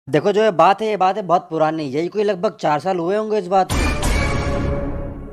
देखो जो ये बात है बहुत पुरानी, यही कोई लगभग 4 साल हुए होंगे इस बात को।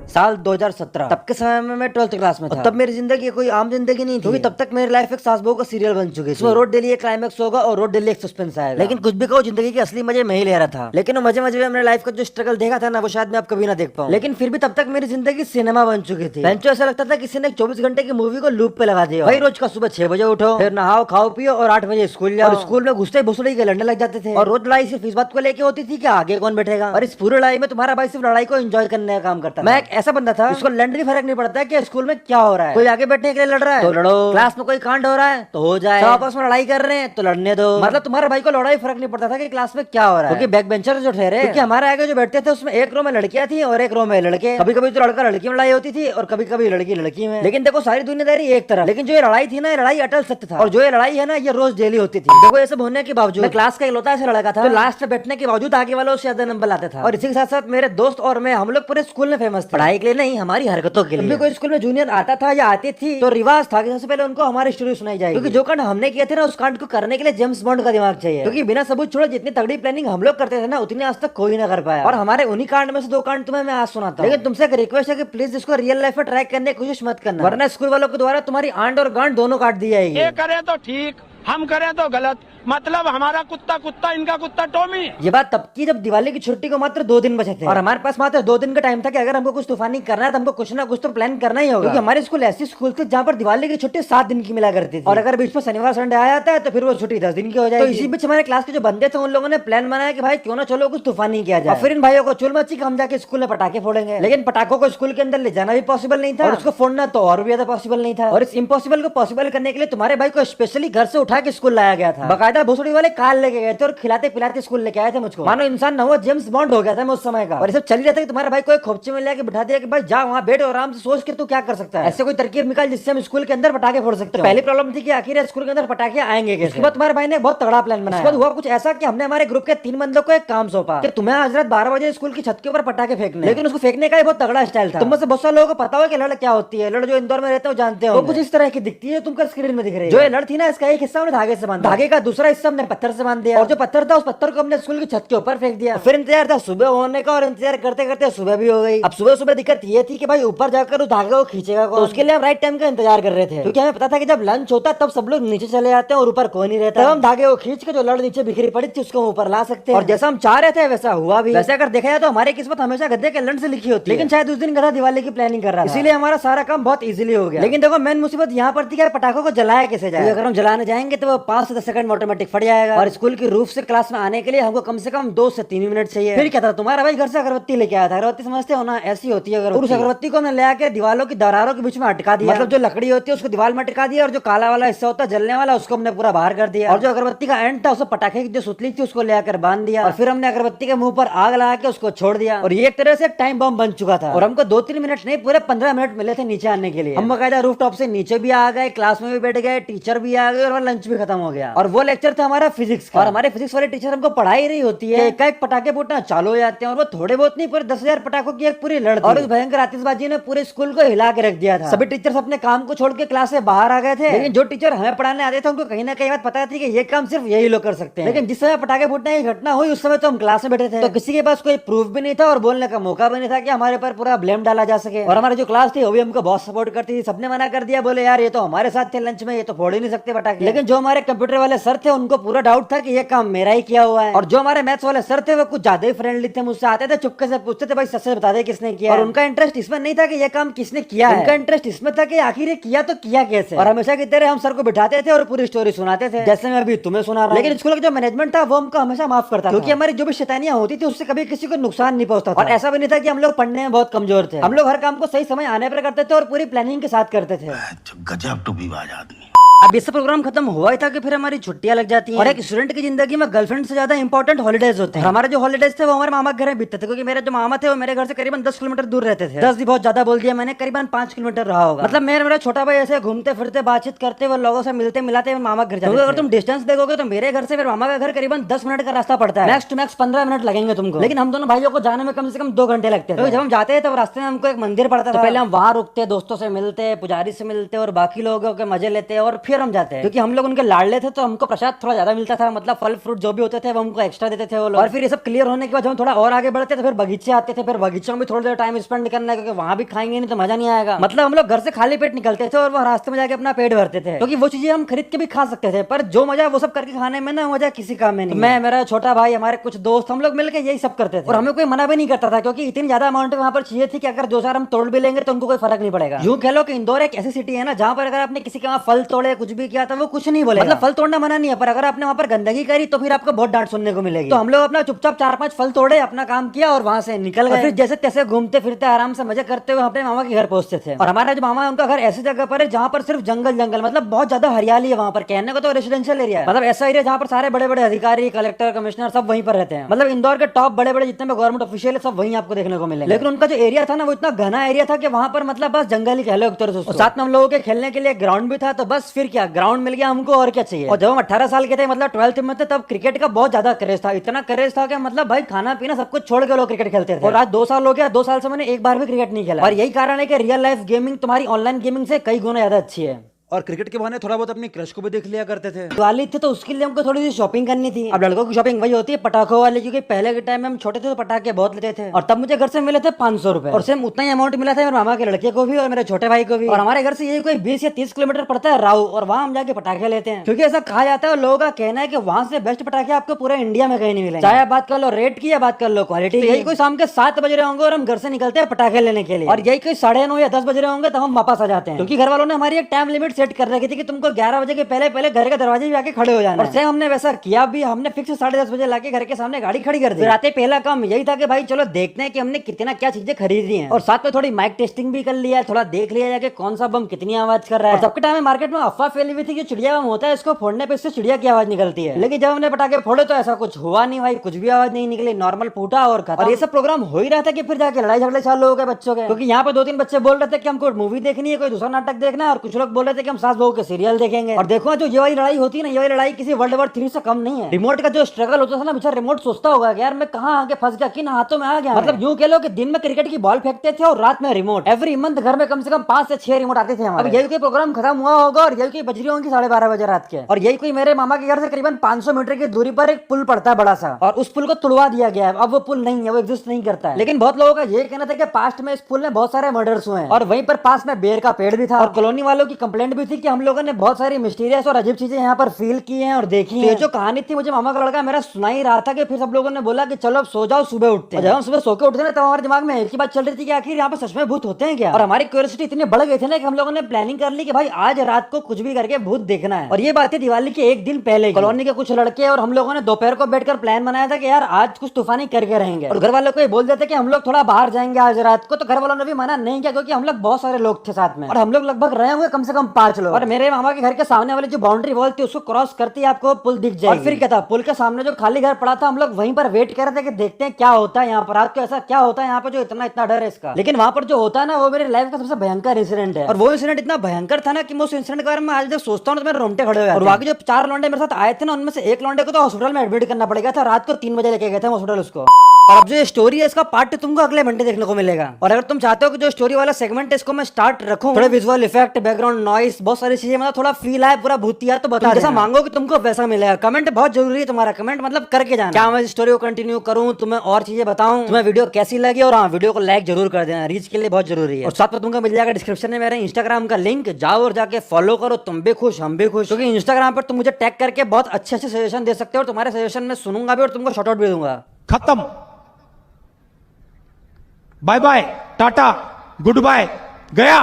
साल 2017। तब के समय में मैं 12th क्लास में था। तब मेरी जिंदगी कोई आम जिंदगी नहीं थी, क्योंकि तब तक मेरी लाइफ एक सास बहू का सीरियल बन चुकी थी। इसमें रोज डेली एक क्लाइमेक्स होगा और रोज डेली एक सस्पेंस आएगा। लेकिन कुछ भी कहो, जिंदगी के असली मजे मैं ही ले रहा था। लेकिन वो मजे मजे में मेरे लाइफ का जो स्ट्रगल देखा था ना, वो शायद मैं अब कभी ना देख पाऊं। लेकिन फिर भी तब तक मेरी जिंदगी सिनेमा बन चुकी थी। बेंचो ऐसा लगता था किसी ने 24 घंटे की मूवी को लूप पे लगा दिया। भाई रोज का सुबह 6 बजे उठो, फिर नहाओ खाओ पियो और 8 बजे स्कूल जाओ। और स्कूल में घुसते ही भुसड़ी के लड़ने लग जाते थे। और रोज लड़ाई सिर्फ इस बात को लेके होती थी कि आगे कौन बैठेगा। और इस पूरी लड़ाई में तुम्हारा भाई सिर्फ लड़ाई को एंजॉय करने का काम करता था। मैं एक ऐसा बंदा था जिसको लड़ने भी फर्क नहीं पड़ता है कि स्कूल में क्या हो रहा है। कोई आगे बैठने के लिए लड़ रहा है तो लड़ो, क्लास में कोई कांड हो रहा है तो हो जाए, सब आपस में लड़ाई कर रहे हैं तो लड़ने दो। मतलब तुम्हारे भाई को लड़ाई फर्क नहीं पड़ता था कि क्लास में क्या हो रहा है, क्योंकि बैक बेंचर जो ठहरे, क्योंकि हमारे आगे जो बैठते थे उसमें एक रो में लड़कियां थी और एक रो में लड़के। कभी कभी तो लड़का लड़की में लड़ाई होती थी और कभी कभी लड़की लड़की में। लेकिन देखो सारी दुनियादारी एक तरफ, लेकिन जो ये लड़ाई थी ना, ये लड़ाई अटल सत्य था। और जो ये लड़ाई है ना, ये रोज डेली होती थी। देखो ये सब होने के बावजूद मैं क्लास का इकलौता ऐसा लड़का था तो लास्ट में बैठने के बावजूद आगे वालों से ज्यादा नंबर लाते था। और इसी के साथ साथ मेरे दोस्त और मैं, हम लोग पूरे स्कूल में फेमस थे, पढ़ाई के लिए नहीं, हमारी हरकतों के लिए। कोई स्कूल में जूनियर आता था या आती थी तो रिवाज था कि सबसे पहले उनको हमारी स्टोरी सुनाई जाएगी, क्योंकि जो कांड हमने किए थे ना, उस कांड को करने के लिए जेम्स बॉन्ड का दिमाग चाहिए। क्योंकि बिना सबूत छोड़े जितनी तगड़ी प्लानिंग हम लोग करते थे ना, उतनी आज तक कोई ना कर पाया। और हमारे उन्हीं कांड में से 2 कांड तुम्हें मैं आज सुनाता हूं। लेकिन तुमसे एक रिक्वेस्ट है कि प्लीज इसको रियल लाइफ में ट्राई करने की कोशिश मत करना, वरना स्कूल वालों के द्वारा तुम्हारी आंड और गांड दोनों काट दी जाएगी। ये करे तो ठीक, हम करें तो गलत। मतलब हमारा कुत्ता कुत्ता, इनका कुत्ता टॉमी। ये बात तब की जब दिवाली की छुट्टी को मात्र 2 दिन बचे थे और हमारे पास मात्र 2 दिन का टाइम था कि अगर हमको कुछ तूफानी करना है तो हमको कुछ ना कुछ तो प्लान करना ही होगा। क्योंकि हमारे स्कूल ऐसी स्कूल थी जहाँ पर दिवाली की छुट्टी 7 दिन की मिला करती थी, और अगर बीच में शनिवार संडे आ जाता है तो फिर वो छुट्टी 10 दिन की हो जाएगी। तो इसी बीच हमारे क्लास के जो बंदे थे उन लोगों ने प्लान बनाया कि भाई क्यों ना चलो कुछ तूफानी किया जाए। फिर इन भाइयों को चुल मची कि हम जाके स्कूल में पटाखे फोड़ेंगे। लेकिन पटाखों को स्कूल के अंदर ले जाना भी पॉसिबल नहीं था और उसको फोड़ना तो और भी ज्यादा पॉसिबल नहीं था। और इस इम्पॉसिबल को पॉसिबल करने के लिए तुम्हारे भाई को स्पेशली घर से उठा के स्कूल लाया गया था। बाकायदा भोसड़ी वाले कार लेके गए थे और खिलाते पिलाते स्कूल लेके आए थे मुझको। मानो इंसान ना हुआ, जेम्स बॉन्ड हो गया था मैं उस समय का। और ये सब चल ही रहता कि तुम्हारे भाई को एक खोपचे में लेके बिठा दिया कि भाई जा वहाँ बैठ और आराम से सोच के तू क्या कर सकता है, ऐसे कोई तरकीब निकाल जिससे हम स्कूल के अंदर पटाखे फोड़ सकते हैं। पहली प्रॉब्लम थी कि आखिर स्कूल के अंदर पटाखे आएंगे कैसे। उसके बाद तुम्हारे भाई ने बहुत तगड़ा प्लान बनाया। उसके बाद हुआ कुछ ऐसा कि हमने हमारे ग्रुप के 3 बंदों को एक काम सौंपा कि तुम्हें आज रात 12 बजे स्कूल की छत के ऊपर पटाखे फेंकने। लेकिन उसको फेंकने का बहुत तगड़ा स्टाइल था। तुम में से बहुत सारे लोगों को पता हो कि लड़ क्या होती है। लड़ जो इंदौर में रहते हो जानते हो, कुछ इस तरह की दिखती है, तुमको स्क्रीन में दिख रही है। जो ये लड़ थी ना, इसका एक हिस्सा हमने धागे से बांधा, धागे का दूसरा हिस्सा हमने पत्थर से बांध दिया, और जो पत्थर था उस पत्थर को हमने स्कूल की छत के ऊपर फेंक दिया। फिर इंतजार था सुबह होने का, और इंतजार करते करते सुबह भी हो गई। अब सुबह सुबह दिक्कत ये थी कि भाई ऊपर जाकर उस धागे को खींचेगा कौन। तो उसके लिए हम राइट टाइम का इंतजार कर रहे थे, क्योंकि हमें पता था कि जब लंच होता तब सब लोग नीचे चले जाते हैं और ऊपर कोई नहीं रहता। तब हम धागे को खींच के जो लड़ नीचे बिखरी पड़ी थी उसको ऊपर ला सकते हैं। और जैसा हम चाह रहे थे वैसा हुआ भी। वैसे अगर देखा जाए तो हमारी किस्मत हमेशा गधे के लड़ से लिखी होती है। लेकिन शायद उस दिन गधा दिवाली की प्लानिंग कर रहा था, इसीलिए हमारा सारा काम बहुत इजीली हो गया। लेकिन देखो मेन मुसीबत यहाँ पर थी कि पटाखों को जलाया कैसे जाए। अगर हम जलाने जाएंगे तो वो 5 से 10 सेकंड में ऑटोमेटिक फट जाएगा, और स्कूल की रूफ से क्लास में आने के लिए हमको कम से कम 2 से 3 मिनट चाहिए। फिर क्या था, तुम्हारा भाई घर से अगरबत्ती लेके आया था। अगरबत्ती समझते हो ना, ऐसी होती है अगरबत्ती। उस अगरबत्ती को हमने ले आके दीवारों की दरारों के बीच में अटका दिया। मतलब जो लकड़ी होती है उसको दीवार में अटका दिया, और जो काला वाला हिस्सा होता है जलने वाला उसको हमने पूरा बाहर कर दिया। और जो अगरबत्ती का एंड था उसको पटाखे की जो सुतली थी उसको ले आकर बांध दिया। और फिर हमने अगरबत्ती के मुंह पर आग लगा के उसको छोड़ दिया। और ये एक तरह से टाइम बम बन चुका था। और हमको 2-3 मिनट नहीं, पूरे 15 मिनट मिले थे नीचे आने के लिए। हम बकायदा रूफ टॉप से नीचे भी आ गए, क्लास में भी बैठ गए, टीचर भी आ गए, और लंच भी खत्म हो गया। और वो लेक्चर था हमारा फिजिक्स का। और हमारे फिजिक्स वाले टीचर हमको पढ़ाई रही होती है, एक पटाखे फूटना चालू हो जाते हैं, और वो थोड़े बहुत नहीं, पूरे 10,000 पटाखों की एक पूरी लड़ थी। और उस भयंकर आतिशबाजी ने पूरे स्कूल को हिला के रख दिया था। सभी टीचर्स अपने काम को छोड़ के क्लास से बाहर आ गए थे। लेकिन जो टीचर हमें पढ़ाने आते थे उनको कहीं ना कहीं बात पता थी कि ये काम सिर्फ यही लोग कर सकते हैं। लेकिन जिस समय पटाखे फूटने की घटना हुई उस समय तो हम क्लास में बैठे थे, तो किसी के पास कोई प्रूफ भी नहीं था और बोलने का मौका भी नहीं था कि हमारे पर पूरा ब्लेम डाला जा सके। और हमारी जो क्लास थी वो भी हमको बहुत सपोर्ट करती थी। सबने मना कर दिया, बोले यार ये तो हमारे साथ थे लंच में, ये तो फोड़ ही नहीं सकते पटाखे। लेकिन जो हमारे कंप्यूटर वाले सर थे उनको पूरा डाउट था कि ये काम मेरा ही किया हुआ है। और जो हमारे मैथ्स वाले सर थे वो कुछ ज्यादा ही फ्रेंडली थे, मुझसे आते थे चुपके से पूछते थे भाई सच से बता दे किसने किया। और उनका इंटरेस्ट इसमें नहीं था कि ये काम किसने किया है, उनका इंटरेस्ट इसमें था कि आखिर ये किया तो किया कैसे। और हमेशा की तरह हम सर को बिठाते थे और पूरी स्टोरी सुनाते थे, जैसे मैं अभी तुम्हें सुना रहा हूं। लेकिन स्कूल का जो मैनेजमेंट था वो हमको हमेशा माफ करता था, क्योंकि हमारी जो भी शैतानियां होती थी उससे कभी किसी को नुकसान नहीं पहुंचता था। और ऐसा भी नहीं था कि हम लोग पढ़ने में बहुत कमजोर थे। हम लोग हर काम को सही समय आने पर करते थे और पूरी प्लानिंग के साथ करते थे। गजब टू विवाज आदमी। अब ये सब प्रोग्राम खत्म हुआ ही था कि फिर हमारी छुट्टियां लग जाती हैं। और एक स्टूडेंट की जिंदगी में गर्लफ्रेंड से ज्यादा इंपॉर्टेंट हॉलिडेज होते हैं। हमारे जो हॉलिडेज थे वो हमारे मामा के घर में बीतते थे, क्योंकि मेरे जो मामा थे वो मेरे घर से करीबन 10 किलोमीटर दूर रहते थे। 10 भी बहुत ज्यादा बोल दिया मैंने, करीबन 5 किलोमीटर रहा होगा। मतलब मेरा छोटा भाई ऐसे घूमते फिरते बातचीत करते हुए लोगों से मिलते मिलाते मामा घर जाते। अगर तुम डिस्टेंस देखोगे तो मेरे घर से मेरे मामा का घर करीबन 10 मिनट का रास्ता पड़ता है, मैक्स टू मैक्स 15 मिनट लगेंगे तुमको। लेकिन हम दोनों भाइयों को जाने में कम से कम 2 घंटे लगते थे। जब हम जाते थे तब रास्ते में हमको एक मंदिर पड़ता था, पहले हम वहां रुकते, दोस्तों से मिलते, पुजारी से मिलते और बाकी लोगों के मजे लेते, और फिर हम जाते हैं, क्योंकि हम लोग उनके लाडले थे तो हमको प्रसाद थोड़ा ज्यादा मिलता था, मतलब फल फ्रूट जो भी होते थे वो हमको एक्स्ट्रा देते थे वो लोग। और फिर ये सब क्लियर होने के बाद हम थोड़ा और आगे बढ़ते थे, फिर बगीचे आते थे, फिर बगीचों में थोड़ी देर टाइम स्पेंड करना है, क्योंकि वहां भी खाएंगे नहीं तो मजा नहीं आएगा। मतलब हम लोग घर से खाली पेट निकलते थे और वो रास्ते में जाके अपना पेट भरते थे, क्योंकि वो चीजें हम खरीद के भी खा सकते थे, पर जो मजा वो सब करके खाने में ना मजा किसी काम में नहीं। मैं, मेरा छोटा भाई, हमारे कुछ दोस्त, हम लोग मिलकर यही सब करते थे और हमें कोई मना भी नहीं करता था, क्योंकि इतनी ज्यादा अमाउंट वहां पर चाहिए थी कि अगर 2 4 हम तोड़ भी लेंगे तो उनको कोई फर्क नहीं पड़ेगा। यूं कह लो कि इंदौर एक ऐसी सिटी है ना जहां पर अगर आपने किसी के वहाँ फल तोड़े, कुछ भी किया तो वो कुछ नहीं बोलेगा। मतलब फल तोड़ना मना नहीं है, पर अगर आपने वहां पर गंदगी करी तो फिर आपको बहुत डांट सुनने को मिलेगी। तो हम लोग अपना चुपचाप 4 5 फल तोड़े, अपना काम किया और वहां से निकल गए। फिर जैसे तैसे घूमते फिरते आराम से मजे करते हुए अपने मामा के घर पहुंचते थे। और हमारा जो मामा है उनका घर ऐसी जगह पर है जहाँ पर सिर्फ जंगल जंगल, मतलब बहुत ज्यादा हरियाली है वहाँ पर। कहने को तो रेसिडेंशियल एरिया है, मतलब ऐसा एरिया जहाँ पर सारे बड़े बड़े अधिकारी, कलेक्टर, कमिश्नर सब वहीं पर रहते हैं। मतलब इंदौर के टॉप बड़े बड़े जितने भी गवर्नमेंट ऑफिशियल है सब वहीं आपको देखने को मिलेंगे। लेकिन उनका जो एरिया था ना वो इतना घना एरिया था कि वहाँ पर मतलब बस जंगल ही कह लो एक तरह से। और साथ में हम लोगों के खेलने के लिए ग्राउंड भी था, तो बस फिर क्या, ग्राउंड मिल गया हमको और क्या चाहिए। और जब हम 18 साल के थे, मतलब 12th में थे, तब क्रिकेट का बहुत ज्यादा क्रेज था। इतना क्रेज था कि मतलब भाई खाना पीना सब कुछ छोड़ के लोग क्रिकेट खेलते थे। और आज 2 साल हो गया, 2 साल से मैंने एक बार भी क्रिकेट नहीं खेला। और यही कारण है कि रियल लाइफ गेमिंग तुम्हारी ऑनलाइन गेमिंग से कई गुना ज्यादा अच्छी है। और क्रिकेट के बहाने थोड़ा बहुत अपनी क्रश को भी देख लिया करते थे। दिवाली थी तो उसके लिए हमको थोड़ी सी शॉपिंग करनी थी। अब लड़कों की शॉपिंग वही होती है पटाखों वाली, क्योंकि पहले के टाइम में हम छोटे थे तो पटाखे बहुत लेते थे। और तब मुझे घर से मिले थे 500 रुपए, और सेम उतना ही अमाउंट मिला था मेरे मामा के लड़के को भी और मेरे छोटे भाई को भी। और हमारे घर से यही कोई 20 या 30 किलोमीटर पड़ता है राव, और वहाँ हम जाके पटाखे लेते हैं, क्योंकि ऐसा कहा जाता है और लोगों का कहना है कि वहाँ से बेस्ट पटाखे आपको पूरे इंडिया में कहीं नहीं मिलेंगे। चाहे आप बात कर लो रेट की या बात कर लो क्वालिटी। यही कोई शाम के 7 बज रहे होंगे और हम घर से निकलते हैं पटाखे लेने के लिए, और यही कोई 9:30 या 10 बज रहे होंगे तब हम वापस आ जाते हैं, क्योंकि घर वालों ने हमारी एक टाइम लिमिट सेट कर रखी थी कि तुमको 11 बजे के पहले पहले घर के दरवाजे भी आके खड़े हो जाना। और सेम हमने वैसा किया भी, हमने फिक्स 10:30 बजे लाके घर के सामने गाड़ी खड़ी कर दी। फिर आते पहला काम यही था कि भाई चलो देखते हैं कि हमने कितना क्या चीजें खरीदी हैं, और साथ में थोड़ी माइक टेस्टिंग भी कर लिया, थोड़ा देख लिया जाके कौन सा बम कितनी आवाज कर रहा है। सबके टाइम में मार्केट में अफवाह फैली हुई थी कि चिड़िया बम होता है, इसको फोड़ने पे इससे चिड़िया की आवाज निकलती है, लेकिन जब हमने पटाखे फोड़े तो ऐसा कुछ हुआ नहीं भाई, कुछ भी आवाज नहीं निकली, नॉर्मल फूटा और खत्म। और ये सब प्रोग्राम हो ही रहा था कि फिर जाके लड़ाई झगड़े चालू हो गए बच्चों के, क्योंकि यहाँ पे 2 3 बच्चे बोल रहे थे कि हमको मूवी देखनी है, कोई दूसरा नाटक देखना है, और कुछ लोग बोल रहे थे कि हम सास बहू के सीरियल देखेंगे। और देखो जो ये वाली लड़ाई होती है ना, ये वाली लड़ाई किसी वर्ल्ड वॉर 3 से कम नहीं है। रिमोट का जो स्ट्रगल होता था ना, बेचारा रिमोट सोचता होगा कि यार मैं कहाँ आके फंस गया, किन हाथों में आ गया। मतलब यूं कह लो कि दिन में क्रिकेट की बॉल फेंकते थे और रात में रिमोट। एवरी मंथ घर में कम से कम 5 से 6 रिमोट आते थे हमारे। अब यही कोई प्रोग्राम खत्म हुआ होगा और यही कोई बज रही होंगी 12:30 बजे रात के, और यही कोई मेरे मामा के घर से करीबन 500 मीटर की दूरी पर एक पुल पड़ता है बड़ा सा, और उस पुल को तुड़वा दिया गया है। अब वो पुल नहीं है, वो एग्जिस्ट नहीं करता है। लेकिन बहुत लोगों का ये कहना था कि पास्ट में इस पुल में बहुत सारे मर्डर्स हुए हैं, और वहीं पर पास में बेर का पेड़ भी था। और कॉलोनी वालों की कंप्लेंट भी थी कि हम लोगों ने बहुत सारी मिस्टीरियस और अजीब चीजें यहाँ पर फील की हैं और देखी हैं। जो कहानी थी मुझे मामा का लड़का मेरा सुना ही रहा था कि फिर सब लोगों ने बोला कि चलो अब सो जाओ, सुबह उठते हैं। जब हम सुबह सो के उठते ना, तब हमारे दिमाग में एक ही बात चल रही थी कि आखिर यहाँ पर सच में भूत होते हैं क्या। और हमारी क्यूरियोसिटी इतनी बढ़ गई थी ना कि हम लोगों ने प्लानिंग कर ली कि भाई आज रात को कुछ भी करके भूत देखना है। और ये बात थी दिवाली के एक दिन पहले। कॉलोनी के कुछ लड़के और हम लोगों ने दोपहर को बैठकर प्लान बनाया था कि यार आज कुछ तूफानी करके रहेंगे, और घर वालों को ये बोल देते कि हम लोग थोड़ा बाहर जाएंगे आज रात को, तो घर वालों ने भी मना नहीं किया, क्योंकि हम लोग बहुत सारे लोग थे साथ में, और हम लोग लगभग रहे हुए कम से कम 5 लोग। और मेरे मामा के घर के सामने वाली जो बाउंड्री वॉल थी उसको क्रॉस करते ही आपको पुल दिख जाएगी। और फिर क्या था, पुल के सामने जो खाली घर पड़ा था, हम लोग वहीं पर वेट कर रहे थे कि देखते हैं क्या होता है यहाँ पर, रात को ऐसा क्या होता है यहाँ पे जो इतना इतना डर है इसका। लेकिन वहाँ पर जो होता है ना, वो मेरी लाइफ का सबसे भयंकर इंसिडेंट है। और वो इंसिडेंट इतना भयंकर था ना कि मैं उस इंसिडेंट के बारे में आज जब सोचता हूँ तो मेरे रोंगटे खड़े हो जाते हैं। और बाकी जो 4 लौंडे मेरे साथ आए थे ना, उनमें से एक लौंडे को तो हॉस्पिटल में एडमिट करना पड़ गया था। रात को 3 बजे लेके गए थे हॉस्पिटल उसको। और अब जो स्टोरी है इसका पार्ट तुमको अगले मंडे देखने को मिलेगा। और अगर तुम चाहते हो कि जो स्टोरी वाला सेगमेंट है इसको मैं स्टार्ट रखूं, थोड़े विजुअल इफेक्ट, बैकग्राउंड नॉइस, बहुत सारी चीजें, मतलब थोड़ा फील आए, पूरा भूतिया, तो बता जैसा मांगो कि तुमको वैसा मिलेगा। कमेंट बहुत जरूरी है, तुम्हारा कमेंट मतलब करके जाना। क्या मैं स्टोरी को कंटिन्यू करूं, तुम्हें और चीजें बताऊं, तुम्हें वीडियो कैसी लगी, और हाँ वीडियो को लाइक जरूर कर देना, रीच के लिए बहुत जरूरी है। और साथ में तुमको मिल जाएगा डिस्क्रिप्शन में मेरे इंस्टाग्राम का लिंक, जाओ और जाके फॉलो करो, तुम भी खुश हम भी खुश, क्योंकि इंस्टाग्राम पर तुम मुझे टैग करके बहुत अच्छे अच्छे सजेशन दे सकते हो, और तुम्हारे सजेशन में सुनूंगा भी और तुमको शॉर्ट आउट भी दूंगा। खत्म, बाय बाय, टाटा, गुड बाय, गया।